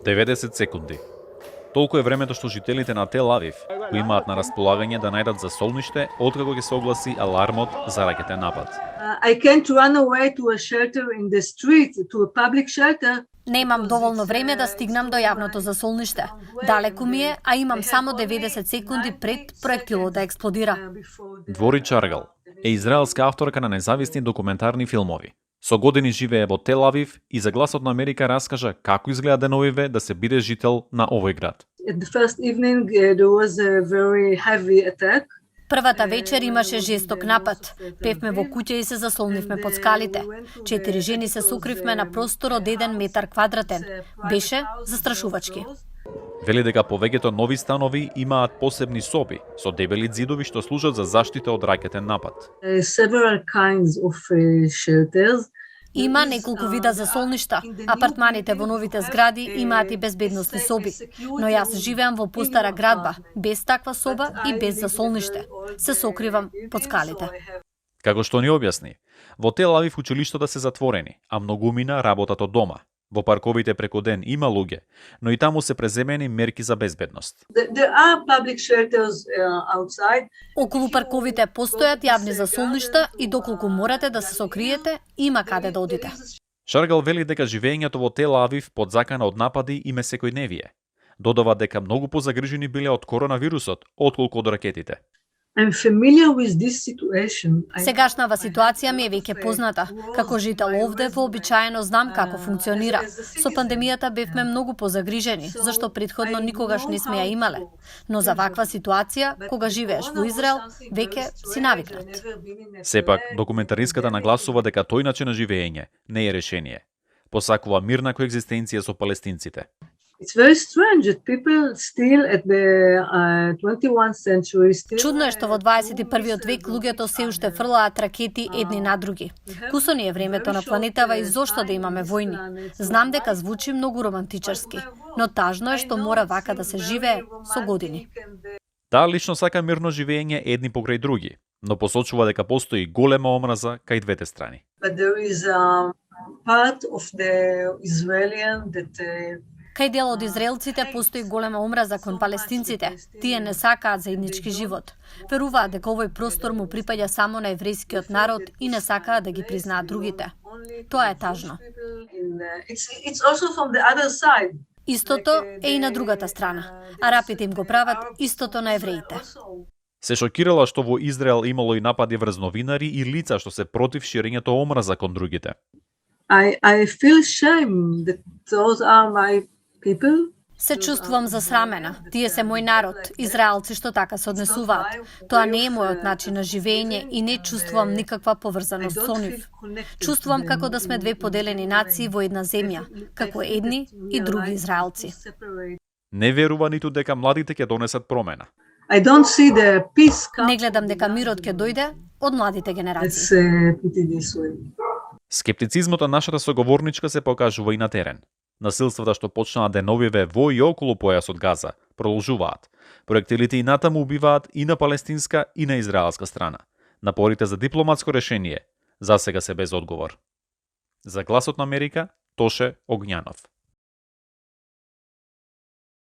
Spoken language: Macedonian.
90 секунди. Толку е времето што жителите на Тел Авив го имаат на располагање да најдат за солниште откако ќе се огласи алармот за ракетен напад. I can't run away to a shelter in the street, to a public shelter. Немам доволно време да стигнам до јавното засолниште. Далеку ми е, а имам само 90 секунди пред проектилот да експлодира. Двори Чаргал е израелска авторка на независни документарни филмови. Со години живее во Тел Авив и за Гласот на Америка раскажа како изгледа деновиве да се биде жител на овој град. At the first evening there was a very heavy attack. Првата вечер имаше жесток напад. Певме во куќа и се засолнивме под скалите. 4 жени се сокривме на простор од 1 метар квадратен. Беше застрашувачки. Вели дека повеќето нови станови имаат посебни соби со дебели ѕидови што служат за заштита од ракетен напад. Several kinds of shelters. Има неколку вида засолништа. Апартманите во новите згради имаат и безбедносни соби. Но јас живеам во постара градба, без таква соба и без засолниште. Се сокривам под скалите. Како што ни објасни, во Тел Авив училиштата се затворени, а многумина работат од дома. Во парковите преку ден има луѓе, но и таму се преземени мерки за безбедност. There are public shelters outside. Околу парковите постојат јавни засолништа и доколку морате да се сокриете, има каде да одите. Шаргал вели дека живеењето во Тел Авив под закана од напади им е секојдневие. Додава дека многу позагрижени биле од коронавирусот, отколку од ракетите. I'm familiar with this situation. Сегашнава ситуација ми е веќе позната. Како жител овде, вообичаено знам како функционира. Со пандемијата бевме многу позагрижени, зашто претходно никогаш не сме ја имале. Но за ваква ситуација, кога живееш во Израел, веќе си навикнат. Сепак, документаристката нагласува дека тој начин на живење не е решение. Посакува мирна коегзистенција со палестинците. It's very strange that people still at the 21st century still. Чудно е што во 21 век луѓето се уште фрлаат ракети едни на други. Кусо ни е времето на планетава и зошто да имаме војни? Знам дека звучи многу романтичарски, но тажно е што мора вака да се живее со години. Таа лично сака мирно живење едни покрај други, но посочува дека постои голема омраза кај двете страни. But there is a part of the Israelian that Кај дел од израелците постои голема омраза кон палестинците. Тие не сакаат заеднички живот. Веруваат дека овој простор му припаѓа само на еврејскиот народ и не сакаат да ги признаат другите. Тоа е тажно. It's also from the other side. Истото е и на другата страна. Арапите им го прават истото на евреите. Се шокирала што во Израел имало и напади врз новинари и лица што се против ширењето омраза кон другите. I feel shame that those are my people. Се чувствувам засрамена. Тие се мој народ, израелци што така се однесуваат. Тоа не е мојот начин на живење и не чувствувам никаква поврзаност со нив. Чувствувам како да сме две поделени нации во една земја, како едни и други израелци. Не верува ниту дека младите ќе донесат промена. I don't see the peace. Не гледам дека мирот ќе дојде од младите генерации. Let's put it this way. Скептицизмот на нашата соговорничка се покажува и на терен. Насилствата што почнаа деновиве во и околу појасот Газа продолжуваат. Проектилите и натаму убиваат и на палестинска и на израелска страна. Напорите за дипломатско решение засега се без одговор. За Гласот на Америка, Тоше Огњанов.